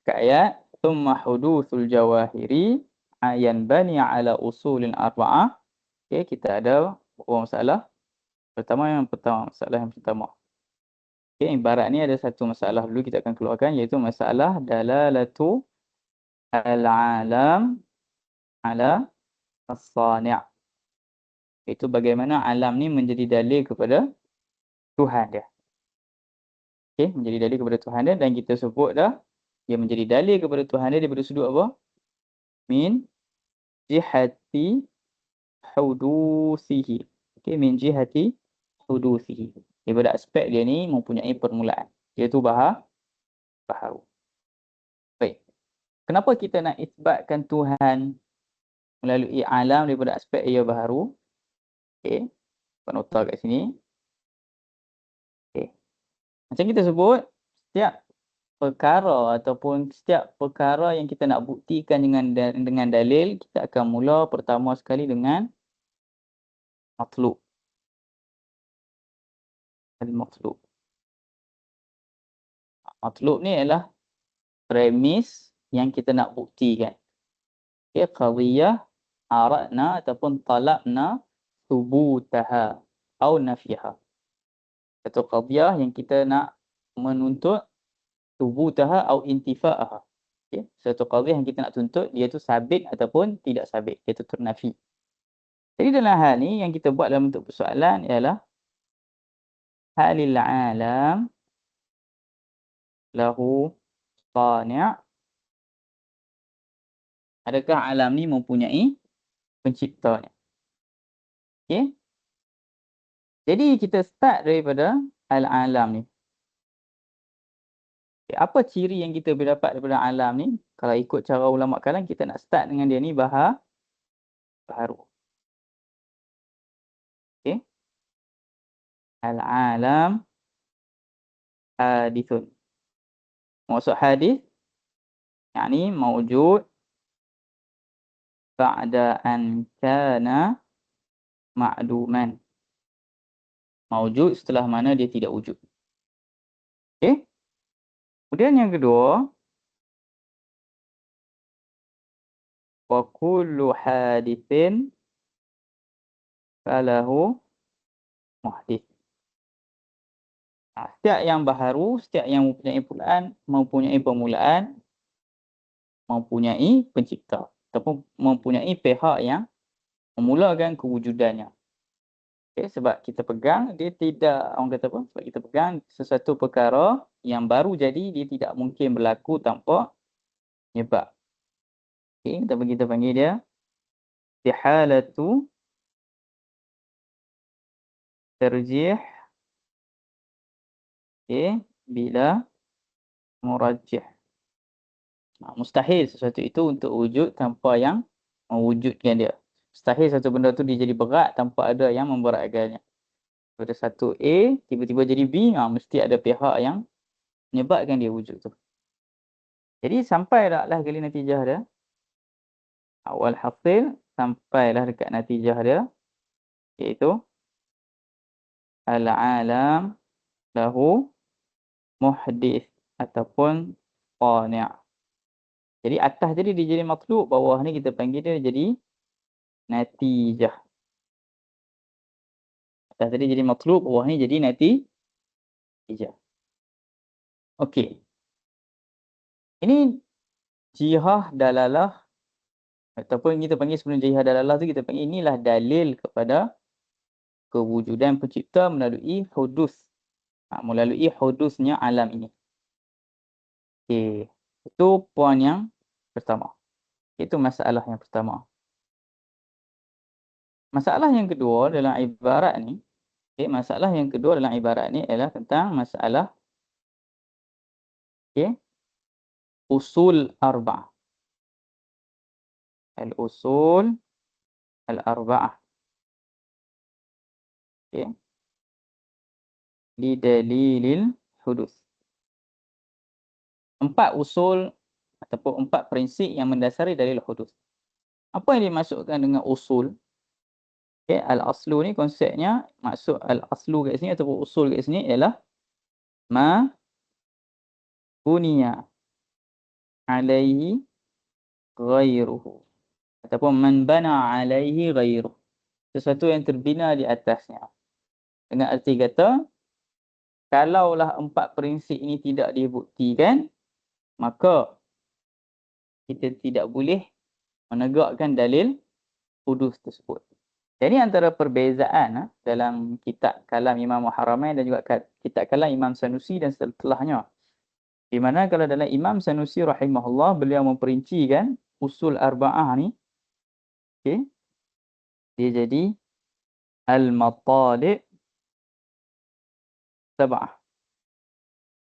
kat ayat thumma hudutsul jawahiri yanbani ala usulin arba'ah. Okey, kita ada beberapa masalah. Masalah yang pertama. Okey, ibarat ni ada satu masalah dulu kita akan keluarkan, iaitu masalah dalalatu al-alam ala as-sani'. Itu bagaimana alam ni menjadi dalil kepada Tuhan dia. Okey, menjadi dalil kepada Tuhan dia, dan kita sebut dah dia menjadi dalil kepada Tuhan dia daripada sudut apa? Min jihati hudusihi. Okey, min jihati hudusihi. Daripada aspek dia ni mempunyai permulaan. Iaitu baharu. Baik. Kenapa kita nak isbatkan Tuhan melalui alam daripada aspek ia baharu? Okey. Penota kat sini. Okey. Macam kita sebut, setiap perkara ataupun setiap perkara yang kita nak buktikan dengan dalil, kita akan mula pertama sekali dengan matlub. Al-matlub. Matlub ni adalah premis yang kita nak buktikan. Okay, qadiyah aradna ataupun talabna thubutaha atau nafiha. Satu qadiyah yang kita nak menuntut thubutaha atau intifa'aha. Okay, satu qadiyah yang kita nak tuntut dia tu sabit ataupun tidak sabit, iaitu ternafi. Jadi dalam hal ni yang kita buat dalam bentuk persoalan ialah halil alam lahu sani'. Adakah alam ni mempunyai penciptanya? Okey. Jadi kita start daripada al-alam ni. Okay, apa ciri yang kita boleh dapat daripada alam ni? Kalau ikut cara ulama kalam, kita nak start dengan dia ni baharu. Okey. Al-alam hadithun. Maksud hadith, yakni mawjud ba'da an kana ma'duman. Mawjud setelah mana dia tidak wujud. Okey. Kemudian yang kedua, wa kullu hadithin falahu muhdith. Setiap yang baharu, setiap yang mempunyai permulaan, mempunyai pencipta ataupun mempunyai pihak yang memulakan kewujudannya. Okay, sebab kita pegang dia tidak, orang kata apa? Sebab kita pegang sesuatu perkara yang baru jadi, dia tidak mungkin berlaku tanpa sebab. Okay, kita panggil dia istihalatu tarjih. Okay, bila murajjih. Mustahil sesuatu itu untuk wujud tanpa yang mewujudkan dia. Mustahil satu benda tu dia jadi berat tanpa ada yang memberatkannya. Pada satu A, tiba-tiba jadi B, mesti ada pihak yang menyebabkan dia wujud tu. Jadi sampailah kali natijah dia. Awal hasil, sampailah dekat natijah dia. Iaitu al-alam lahu muhdith ataupun qani'. Jadi atas tadi dia jadi matlub, bawah ni kita panggil dia jadi natijah. Atas tadi jadi matlub, bawah ni jadi natijah. Okey. Ini jihah dalalah ataupun kita panggil sebelum jihah dalalah tu kita panggil inilah dalil kepada kewujudan pencipta melalui hudus. Melalui hudusnya alam ini. Okey. Itu poin yang pertama. Itu masalah yang pertama. Masalah yang kedua dalam ibarat ni, masalah yang kedua dalam ibarat ni ialah tentang masalah usul arba'ah. Al-usul al-arba'ah. Okey. Li dalilil hudus. 4 usul ataupun 4 prinsip yang mendasari dalil hudus. Apa yang dimaksudkan dengan usul? Okay, al-aslu ni konsepnya, maksud al-aslu kat sini ataupun usul kat sini ialah ma buniya alaihi ghairuhu. Ataupun man bana alaihi ghairuhu. Sesuatu yang terbina di atasnya. Dengan arti kata, kalaulah 4 prinsip ini tidak dibuktikan, maka kita tidak boleh menegakkan dalil hudus tersebut. Jadi antara perbezaan dalam kitab kalam Imam Haramain dan juga kitab kalam Imam Sanusi dan setelahnya. Di mana kalau dalam Imam Sanusi rahimahullah, beliau memperincikan usul arba'ah ni, okay, dia jadi al-matali' sab'ah.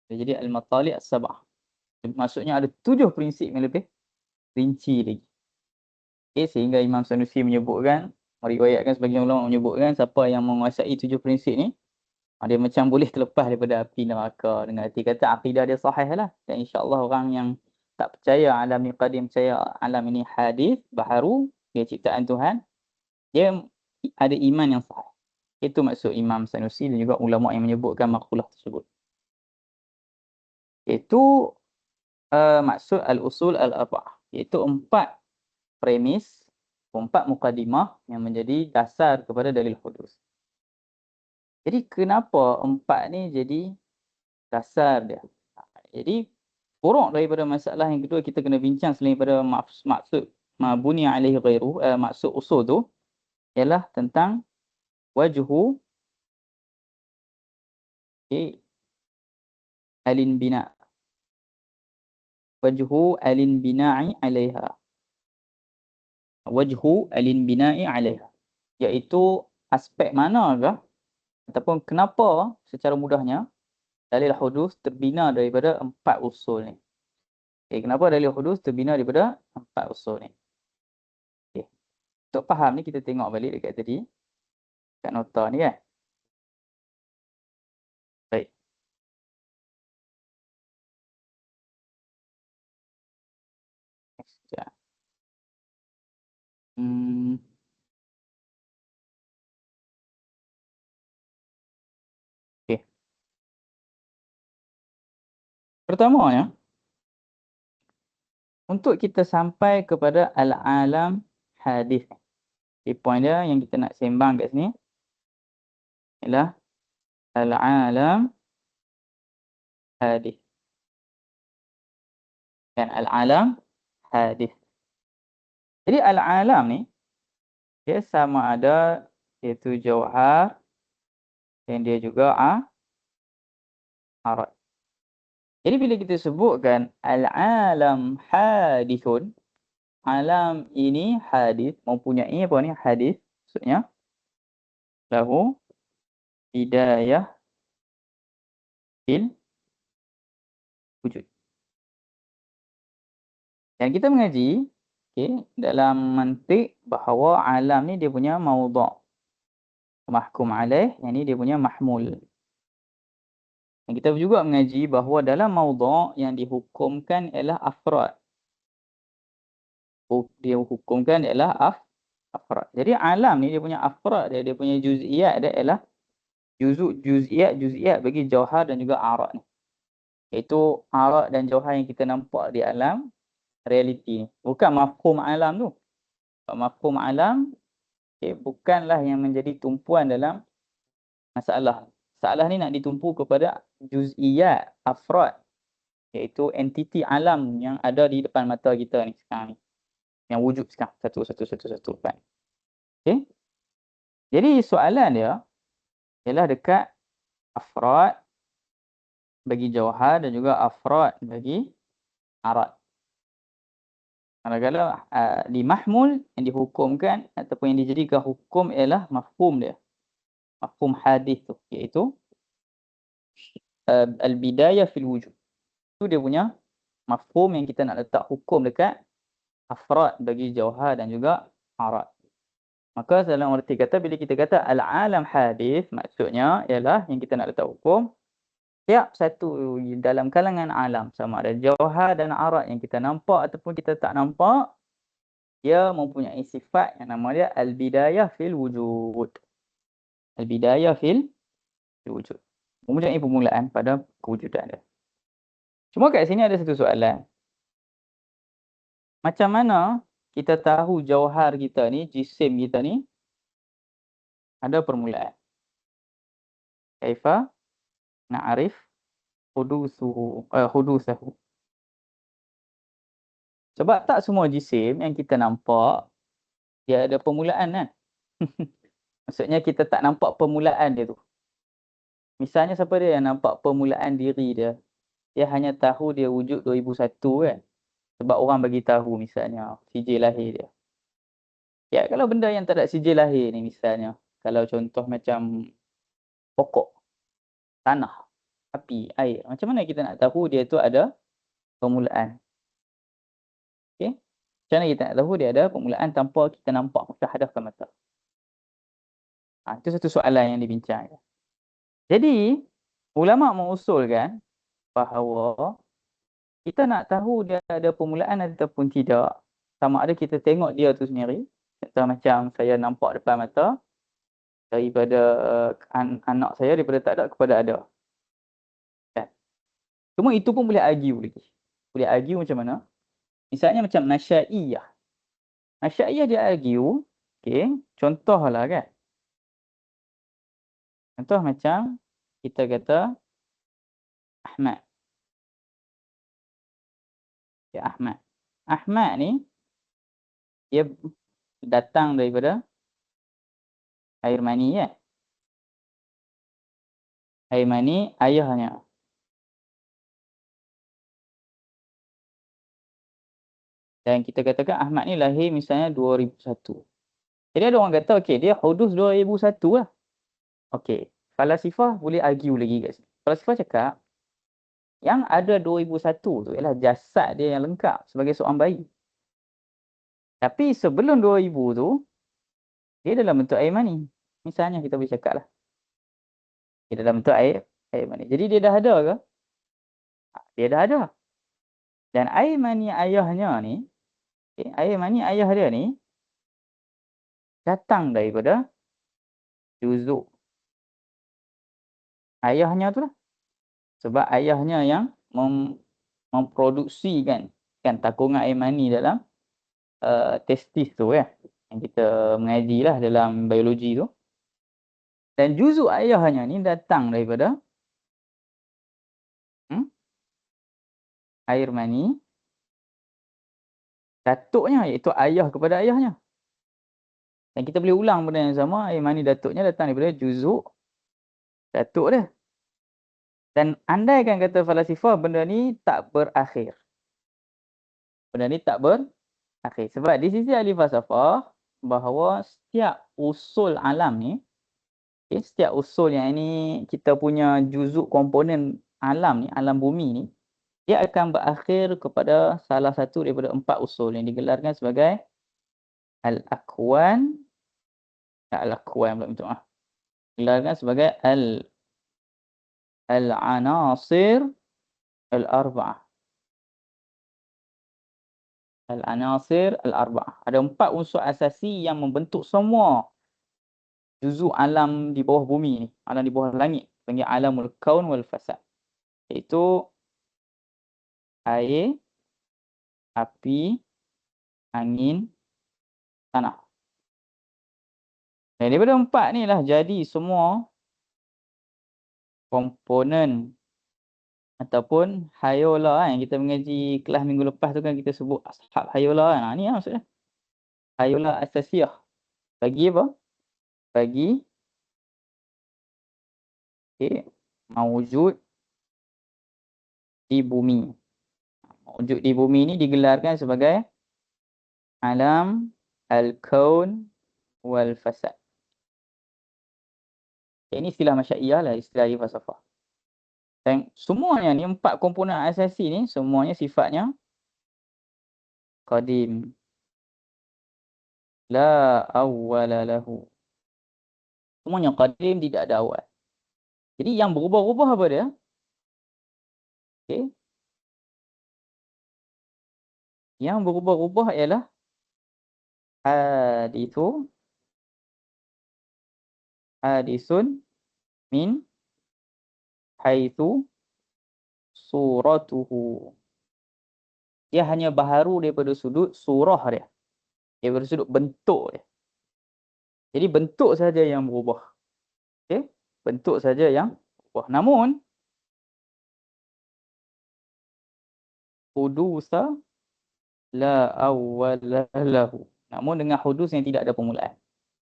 Dia jadi al-matali' sab'ah. Maksudnya ada 7 prinsip yang lebih rinci lagi. Okay, sehingga Imam Sanusi menyebutkan, meriwayatkan sebagian ulama menyebutkan siapa yang menguasai 7 prinsip ni, dia macam boleh terlepas daripada api neraka. Dengan arti kata akidah dia sahih lah. Dan insyaAllah orang yang tak percaya alam ni qadim, percaya alam ini hadis, baharu, dia ciptaan Tuhan, dia ada iman yang sahih. Itu maksud Imam Sanusi dan juga ulama yang menyebutkan maqalah tersebut. Itu maksud al-usul al-arba'ah. Iaitu 4 premis, 4 mukadimah yang menjadi dasar kepada dalil hudus. Jadi kenapa 4 ni jadi dasar dia? Jadi furuk daripada masalah yang kedua kita kena bincang selain daripada maksud mabuni alaihi ghairu, maksud usul tu ialah tentang wajhu alin bina. Wajhu alin bina'i alaiha. Wajhu alin bina'i alaiha. Iaitu aspek manakah ataupun kenapa secara mudahnya dalil hudus terbina daripada 4 usul ni. Okay, kenapa dalil hudus terbina daripada 4 usul ni? Okay. Untuk faham ni kita tengok balik dekat tadi. Kat nota ni kan. Baik. Sekejap. Okay. Pertamanya, untuk kita sampai kepada al-alam hadis. Okay, point dia yang kita nak sembang kat sini ialah al-alam hadis. Dan al-alam hadis. Jadi al-alam ni, dia sama ada iaitu jauhar dan dia juga arad. Jadi bila kita sebutkan al-alam hadithun, alam ini hadis, mempunyai apa ni? Hadis, maksudnya lahu hidayah fil wujud. Dan kita mengaji, okay, dalam mantik bahawa alam ni dia punya maudhu'. Mahkum alaih, yang ni dia punya mahmul. Dan kita juga mengaji bahawa dalam maudhu' yang dihukumkan ialah afrad. Dia hukumkan ialah afrad. Jadi alam ni dia punya afrad dia punya juz'iyat dia ialah juz'iyat bagi jauhar dan juga arad ni. Iaitu arad dan jauhar yang kita nampak di alam realiti ni. Bukan mafhum alam tu. Mafhum alam, okay, bukanlah yang menjadi tumpuan dalam masalah. Masalah ni nak ditumpu kepada juz'iyat, afrad. Iaitu entiti alam yang ada di depan mata kita ni sekarang ni. Yang wujud sekarang. Satu kan. Okay. Jadi soalan dia ialah dekat afrad bagi jauhar dan juga afrad bagi arad. Kadang-kadang di mahmul yang dihukumkan ataupun yang dijadikan hukum ialah mafhum dia. Mafhum hadis tu. Iaitu al-bidayah fil wujud. Itu dia punya mafhum yang kita nak letak hukum dekat afrad bagi jauhar dan juga arad. Maka dalam arti kata, bila kita kata al-alam hadis, maksudnya ialah yang kita nak letak hukum, tiap satu dalam kalangan alam, sama ada jauhar dan arad yang kita nampak ataupun kita tak nampak, dia mempunyai sifat yang nama dia al-bidayah fil wujud. Al-bidayah fil wujud. Mempunyai permulaan pada kewujudan dia. Cuma kat sini ada satu soalan. Macam mana kita tahu jauhar kita ni, jisim kita ni ada permulaan? Kaifa na'rif hudusahu. Sebab tak semua jisim yang kita nampak dia ada permulaan kan. Maksudnya kita tak nampak permulaan dia tu. Misalnya siapa dia yang nampak permulaan diri dia? Dia hanya tahu dia wujud 2001 kan. Sebab orang bagi tahu misalnya sijil lahir dia. Ya kalau benda yang tak ada sijil lahir ni misalnya. Kalau contoh macam pokok, tanah, api, air. Macam mana kita nak tahu dia tu ada permulaan? Okey. Macam mana kita nak tahu dia ada permulaan tanpa kita nampak musyahadahkan mata? Itu satu soalan yang dibincangkan. Jadi, ulama mengusulkan bahawa kita nak tahu dia ada permulaan ataupun tidak, sama ada kita tengok dia tu sendiri, contoh macam saya nampak depan mata, daripada anak saya daripada tak ada kepada ada. Kan? Cuma itu pun boleh argue lagi. Boleh argue macam mana? Misalnya macam Nasyaiyah. Nasyaiyah dia argue, okay, contohlah kan. Contoh macam kita kata Ahmad. Ya, Ahmad. Ahmad ni dia datang daripada air mani ya. Air mani ayahnya. Dan kita katakan Ahmad ni lahir misalnya 2001. Jadi ada orang kata okey dia hudus 2001 lah. Okey, falasifah boleh argue lagi kat sini. Falasifah cakap yang ada 2001 tu ialah jasad dia yang lengkap sebagai seorang bayi. Tapi sebelum 2000 tu dia dalam bentuk air mani. Misalnya kita boleh cakap lah. Dia dalam bentuk air mani. Jadi dia dah ada ke? Dia dah ada. Dan air mani ayahnya ni, air mani ayah dia ni datang daripada juzuk ayahnya tu lah. Sebab ayahnya yang memproduksi kan takungan air mani dalam testis tu ya. Yang kita mengaji lah dalam biologi tu. Dan juzuk ayahnya ni datang daripada air mani datuknya, iaitu ayah kepada ayahnya. Dan kita boleh ulang benda yang sama, air mani datuknya datang daripada juzuk datuk dia. Dan andaikan kata falasifah benda ni tak berakhir. Benda ni tak berakhir. Sebab di sisi ahli falsafah, bahawa setiap usul alam ni, setiap usul yang ini kita punya juzuk komponen alam ni, alam bumi ni, dia akan berakhir kepada salah satu daripada 4 usul yang digelarkan sebagai Al-Akwan. Al-Akwan pula, minta maaf. Digelarkan sebagai Al-Anasir Al-Arba'ah. Al-Anasir Al-Arba'ah. Ada 4 unsur asasi yang membentuk semua juzuk alam di bawah bumi ni, alam di bawah langit, panggil alamul kaun wal fasad. Iaitu air, api, angin, tanah. Dan daripada 4 ni lah jadi semua komponen ataupun hayola yang kita mengaji kelas minggu lepas tu kan kita sebut ashab hayola kan. Ni lah maksudnya. Hayola asasiyah. Bagi apa? Bagi mawujud di bumi. Mawujud di bumi ni digelarkan sebagai alam al-kaun wal fasad. Ini istilah masyaiyah lah, istilah di falsafah. Dan semuanya ni 4 komponen asasi ni semuanya sifatnya qadim. La awwala lahu. Semuanya qadim, tidak ada awal. Jadi yang berubah-ubah apa dia? Okey. Yang berubah-ubah ialah hadisun min haitsu suratuhu. dia hanya baharu daripada sudut surah dia. Daripada sudut bentuk dia. Jadi bentuk saja yang berubah. Okey? Bentuk saja yang berubah. Namun hudusa la awwala lahu. Namun dengan hudus yang tidak ada permulaan.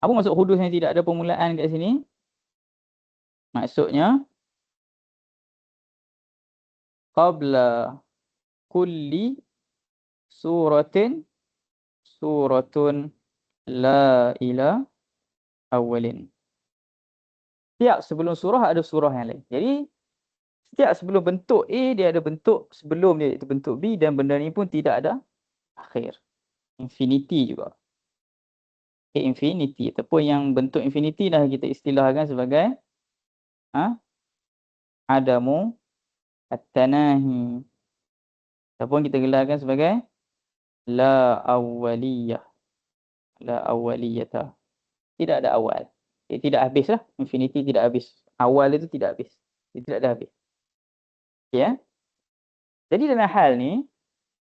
Apa maksud hudus yang tidak ada permulaan kat sini? Maksudnya qabla kulli suratin suratun la ila awwalin. Setiap sebelum surah ada surah yang lain. Jadi setiap sebelum bentuk A dia ada bentuk sebelum dia iaitu bentuk B, dan benda ni pun tidak ada akhir. Infinity juga. Okay, infinity ataupun yang bentuk infinity dah kita istilahkan sebagai adamu at-tanahi. Ataupun kita gelarkan sebagai la awwaliyah. La awwaliyata. Tidak ada awal. Tidak habis lah. Infinity tidak habis. Awal itu tidak habis. Dia tidak ada habis. Okay, ya? Jadi dalam hal ni,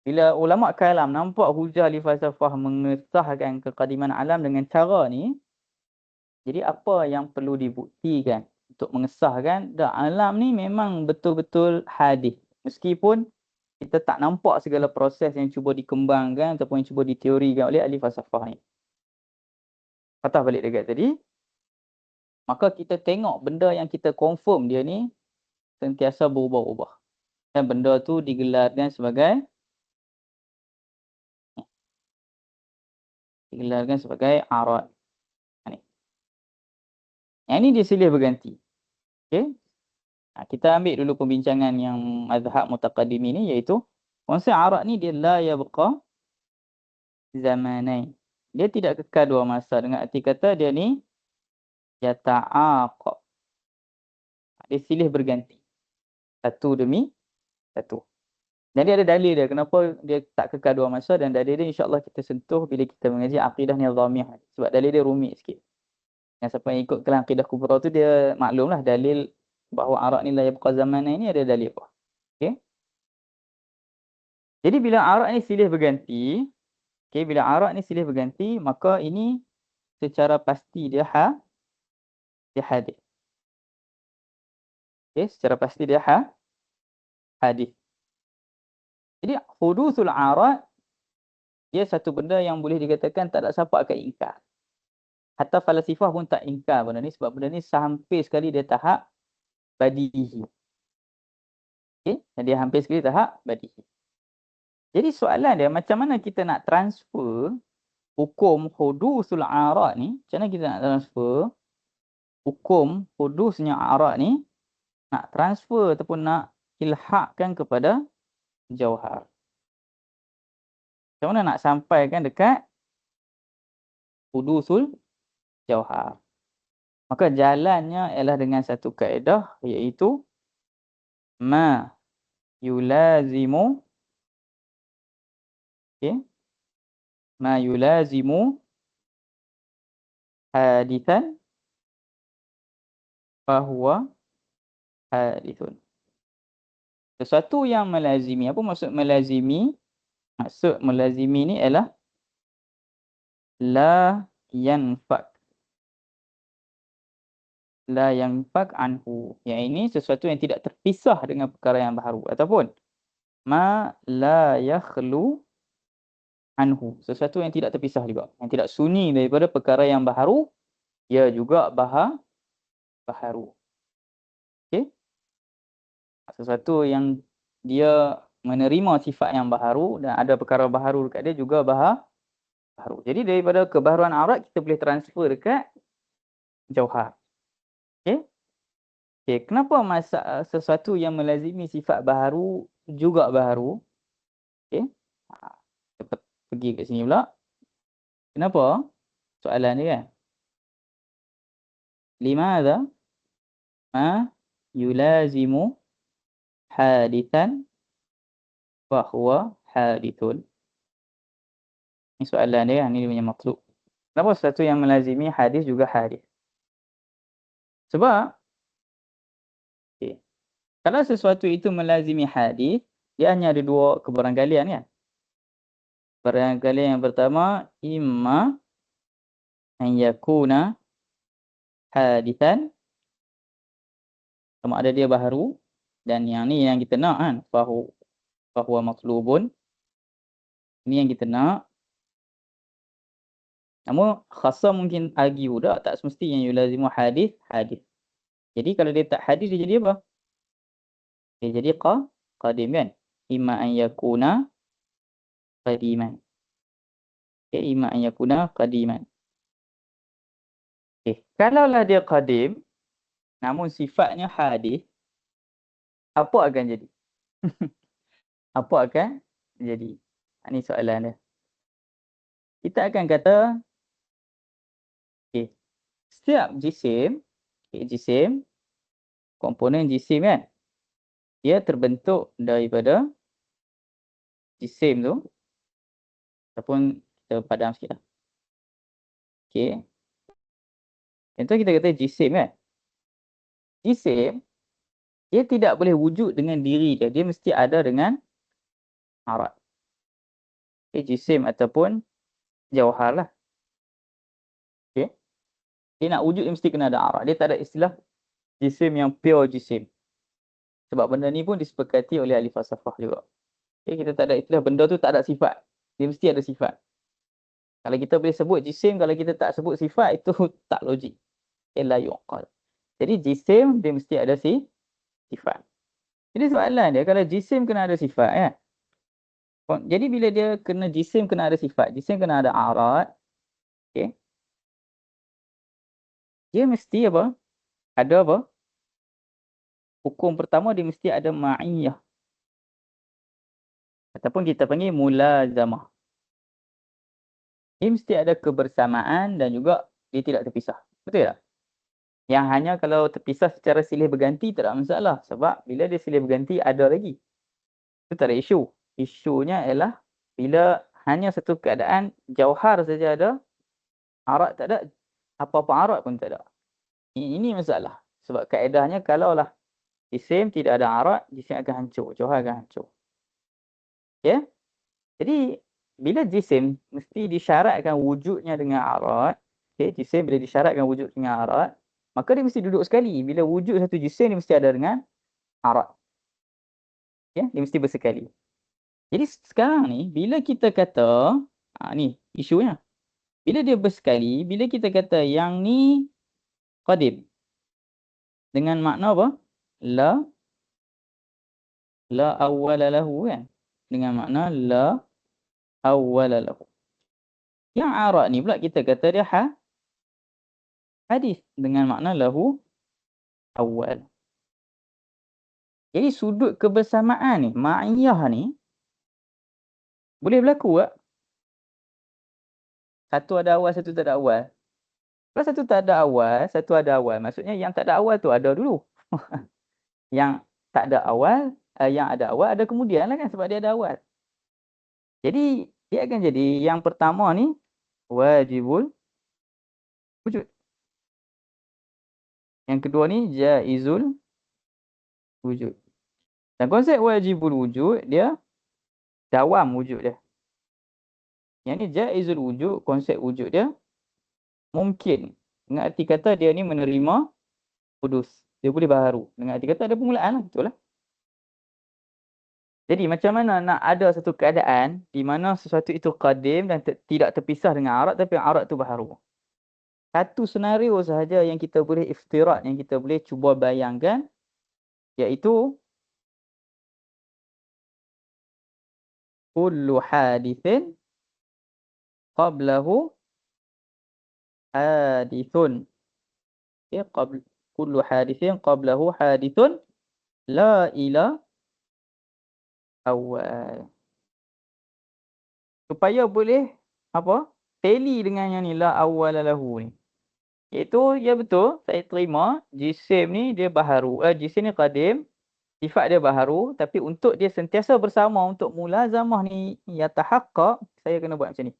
bila ulama kalam nampak hujah li falsafah mengesahkan kekadiman alam dengan cara ni, jadi apa yang perlu dibuktikan untuk mengesahkan dah alam ni memang betul-betul hadis. Meskipun kita tak nampak segala proses yang cuba dikembangkan ataupun yang cuba diteorikan oleh ahli falsafah ni. Patah balik dekat tadi, maka kita tengok benda yang kita confirm dia ni sentiasa berubah-ubah. Dan benda tu digelarkan sebagai arad. Yang ni dia silih berganti. Okey. Kita ambil dulu pembincangan yang mazhab mutaqaddimi ni, iaitu konsep arad ni dia la yabqa zamanain. Dia tidak kekal dua masa, dengan arti kata dia ni yata'aqab. Dia silih berganti. Satu demi satu. Dan dia ada dalil dia kenapa dia tak kekal dua masa, dan dalil dia insya-Allah kita sentuh bila kita mengaji akidah nizamiyah. Sebab dalil dia rumit sikit. Yang siapa yang ikut kelas akidah kubra tu dia maklumlah dalil bahawa arad ni la yabqa zamanain ni ada dalil apa. Okey. Jadi bila arad ni silih berganti, bila arad ni silih berganti, maka ini secara pasti dia hadis. Secara pasti dia hadis. Jadi hudusul arad dia satu benda yang boleh dikatakan tak ada siapa akan ingkar. Hatta falsafah pun tak ingkar benda ni, sebab benda ni sampai sekali dia tahap badihi. Dan dia hampir sekali tahap badihi. Jadi soalan dia, macam mana kita nak transfer hukum hudusul arad ni, macam mana kita nak transfer hukum hudusnya arad ni, nak transfer ataupun nak ilhaqkan kepada jauhar. Macam mana nak sampaikan dekat hudusul jauhar. Maka jalannya ialah dengan satu kaedah, iaitu ma yulazimu ma yulazimu hadithan fahuwa hadithun. Sesuatu yang melazimi. Apa maksud melazimi? Maksud melazimi ni ialah la yanfak. La yanfak anhu. Yang ini sesuatu yang tidak terpisah dengan perkara yang baharu. Ataupun ma la yakhlu anhu. Sesuatu yang tidak terpisah juga. Yang tidak sunyi daripada perkara yang baharu, ia juga baharu. Okey? Sesuatu yang dia menerima sifat yang baharu dan ada perkara baharu dekat dia juga baharu. Jadi daripada kebaharuan arad kita boleh transfer dekat jauhar. Okey? Okey, kenapa sesuatu yang melazimi sifat baharu juga baharu? Okey. Kita pergi kat sini pula. Kenapa? Soalan dia kan. Limadha ma yulazimu hadithan wa huwa hadithun. Ini soalan dia, ini punya maklub. Kenapa sesuatu yang melazimi hadis juga hadis? Sebab kalau sesuatu itu melazimi hadis, dia hanya ada dua kebarangkalian kan. Barangkali yang pertama, imma an yakuna hadithan, sama ada dia baharu, dan yang ni yang kita nak kan, fahuwa matlubun. Ini yang kita nak. Namun khasa mungkin argue dah, tak semestinya yulazimu hadith. Jadi kalau dia tak hadith, dia jadi apa? Dia jadi qadim kan? Imma an yakuna qadiman. Okay, imma an yakuna qadiman. Okay. Kalaulah dia qadim, namun sifatnya hadith, apa akan jadi? Apa akan jadi? Ini soalan dia. Kita akan kata, okay, setiap jisim, komponen jisim kan, dia terbentuk daripada jisim tu, ataupun kita padam sikit lah. Okay. Contoh kita kata jisim kan. Jisim, dia tidak boleh wujud dengan diri dia. Dia mesti ada dengan arat. Okay, jisim ataupun jauhar lah. Okay. Dia nak wujud, dia mesti kena ada arat. Dia tak ada istilah jisim yang pure jisim. Sebab benda ni pun disepakati oleh ahli falsafah juga. Okay, kita tak ada istilah benda tu tak ada sifat. Dia mesti ada sifat. Kalau kita boleh sebut jisim, kalau kita tak sebut sifat, itu tak logik. La yuqal. Jadi jisim dia mesti ada sifat. Jadi soalan dia, kalau jisim kena ada sifat kan. Jadi bila dia kena jisim kena ada sifat, jisim kena ada arat. Okay. Dia mesti apa? Ada apa? Hukum pertama dia mesti ada ma'iyah. Ataupun kita panggil mulazamah. Dia mesti ada kebersamaan dan juga dia tidak terpisah. Betul tak? Yang hanya kalau terpisah secara silih berganti tak ada masalah. Sebab bila dia silih berganti ada lagi. Itu tak ada isu. Isunya ialah bila hanya satu keadaan jauhar saja ada, arat tak ada, apa-apa arat pun tak ada. Ini masalah. Sebab kaedahnya kalaulah jisim tidak ada arat, jisim akan hancur. Jauhar akan hancur. Ya? Jadi bila jisim mesti disyaratkan wujudnya dengan arat. Okay? Jisim bila disyaratkan wujud dengan arat, maka dia mesti duduk sekali. Bila wujud satu jisim, dia mesti ada dengan arat. Ya? Dia mesti bersekali. Jadi sekarang ni, bila kita kata, ni isunya. Bila dia bersekali, bila kita kata yang ni qadim. Dengan makna apa? La awwala lahu kan? Dengan makna la awwala lahu. Yang arat ni pula kita kata dia hadis. Dengan makna lahu awwal. Jadi sudut kebersamaan ni, ma'iyah ni, boleh berlaku tak? Satu ada awal, satu tak ada awal. Kalau satu tak ada awal, satu ada awal. Maksudnya yang tak ada awal tu ada dulu. Yang tak ada awal, yang ada awal ada kemudian lah kan sebab dia ada awal. Jadi dia akan jadi yang pertama ni wajibul wujud. Yang kedua ni jaizul wujud. Dan konsep wajibul wujud dia dawam wujud dia. Yang ni jaizul wujud, konsep wujud dia mungkin. Dengan arti kata dia ni menerima hudus. Dia boleh baharu. Dengan arti kata ada permulaan lah. Betul lah. Jadi macam mana nak ada satu keadaan di mana sesuatu itu qadim dan tidak terpisah dengan arat tapi arat tu baharu. Satu senario sahaja yang kita boleh iftirat, yang kita boleh cuba bayangkan, iaitu kullu hadithin qablahu hadithun. Ya, kullu hadithin qablahu hadithun la ila awal. Supaya boleh apa? Tally dengan yang ni la awal lahu ni. Iaitu ya betul, saya terima jisim ni dia baharu. Jisim ni qadim, sifat dia baharu, tapi untuk dia sentiasa bersama untuk mulazamah ni yatahaqqaq, saya kena buat macam ni.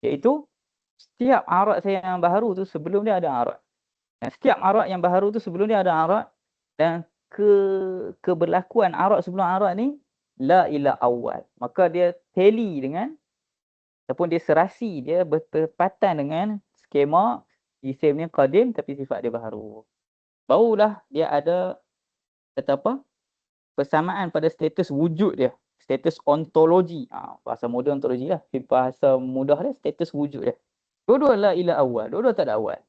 Iaitu setiap arat saya yang baharu tu sebelum dia ada arat. Dan setiap arat yang baharu tu sebelum dia ada arat, dan keberlakuan arat sebelum arat ni la ila awal. Maka dia tally dengan Ataupun dia serasi, dia bertepatan dengan skema isim ni qadim tapi sifat dia baharu. Barulah dia ada kata apa? Persamaan pada status wujud dia. Status ontologi. Bahasa mudah ontologi lah. Bahasa mudah dia status wujud dia. Dua-dua la ila awal. Dua-dua tak ada awal.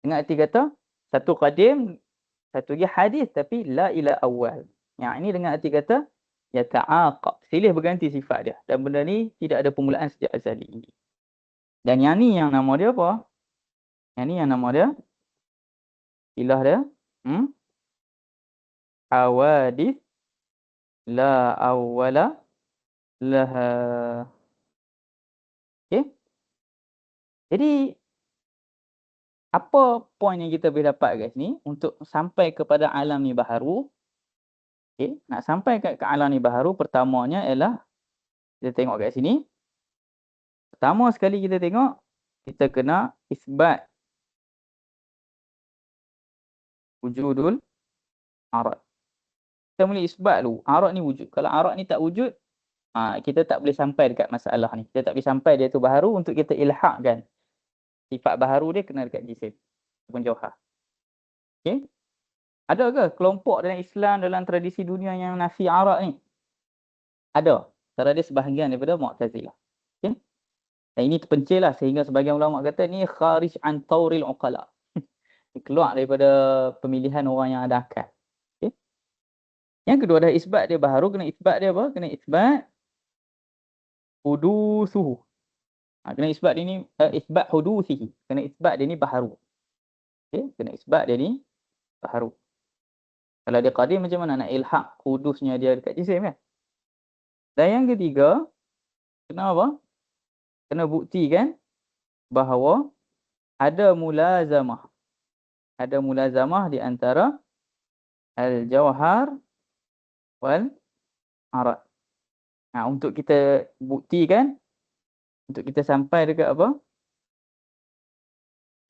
Dengan arti kata, satu qadim, satu lagi hadis tapi la ila awal. Yang ini dengan arti kata, ya ta'aqab. Silih berganti sifat dia. Dan benda ni tidak ada permulaan sejak azali. Dan yang ni yang nama dia apa? Yang ni yang nama dia, ilah dia, hawadith la awwala laha. Okay. Jadi, apa poin yang kita boleh dapat guys ni untuk sampai kepada alam ni baharu? Okay. Nak sampai ke alam ni baharu, pertamanya ialah kita tengok kat sini. Pertama sekali kita tengok, kita kena isbat wujudul arad. Kita mula isbat dulu, arad ni wujud. Kalau arad ni tak wujud, kita tak boleh sampai dekat masalah ni. Kita tak boleh sampai dia tu baharu untuk kita ilhaqkan. Sifat baharu dia kena dekat jisim ataupun jauhar. Okay. Ada ke kelompok dalam Islam, dalam tradisi dunia yang nafi arad ni? Ada. Cara dia sebahagian daripada Mu'tazilah. Okay. Dan ini terpencil lah sehingga sebagian ulama kata ni kharij an tauril uqala. Keluar daripada pemilihan orang yang ada akal. Okay. Yang kedua dah isbat dia baharu, kena isbat dia apa? Kena isbat hudusuhu. Kena isbat dia ni, isbat hudusihi. Kena isbat dia ni baharu. Okay. Kena isbat dia ni baharu. Kalau dia qadim macam mana nak ilhaq hudusnya dia dekat jisim kan? Dan yang ketiga, kena apa? Kena buktikan bahawa ada mulazamah. Ada mulazamah di antara al-jawhar wal arad. Untuk kita buktikan, untuk kita sampai dekat apa?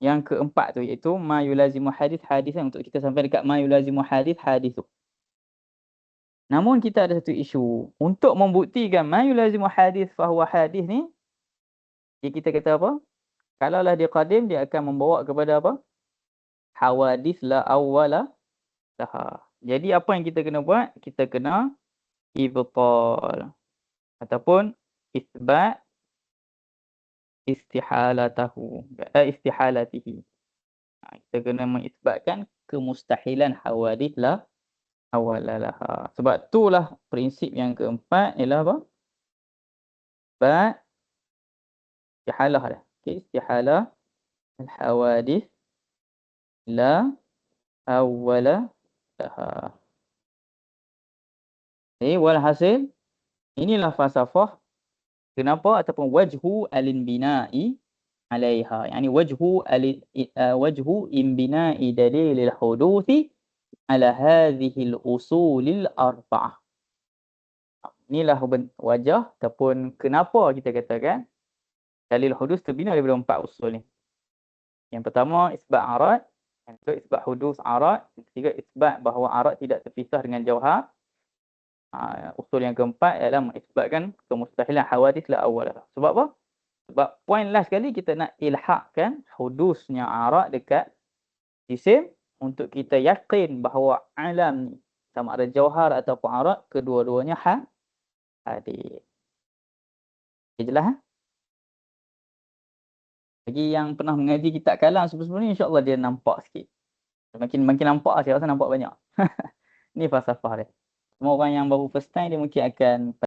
Yang keempat tu iaitu ma yulazimu hadith hadithan, untuk kita sampai dekat ma yulazimu hadith hadithu. Namun kita ada satu isu. Untuk membuktikan ma yulazimu hadith fahuwa hadith ni, kita kata apa? Kalaulah dia qadim, dia akan membawa kepada apa? Hawadith la awwala laha. Jadi apa yang kita kena buat? Kita kena ibtal ataupun isbat istihalatahu, istihalatihi. Kita kena mengisbatkan kemustahilan hawadith la awwala laha. Sebab itulah prinsip yang keempat ialah apa? Isbat istihalah dah. Okay, istihalah al-hawadith la awwala laha. Walhasil, inilah falsafah kenapa ataupun wajhu al-inbina'i alaiha. Yani wajhu inbina'i dalilil huduthi ala hadhihi al-usulil arba'ah. Inilah wajah ataupun kenapa kita katakan dalil hudus terbina daripada 4 usul ni. Yang pertama, isbat arad. Yang kedua, isbat hudus arad. Yang ketiga, isbat bahawa arad tidak terpisah dengan jauhar. Usul yang keempat ialah mengisbatkan kemustahilan hawadith la awwal. Sebab apa? Sebab poin last sekali kita nak ilhaqkan hudusnya arad dekat jisim untuk kita yakin bahawa alam ni sama ada jauhar ataupun arad, kedua-duanya hadir. Okay, jelas? Bagi yang pernah mengaji kitab kalam sebelum ni, insya-Allah dia nampak sikit. Makin nampak, saya rasa nampak banyak. Ni falsafah dia. Semua orang yang baru first time dia mungkin akan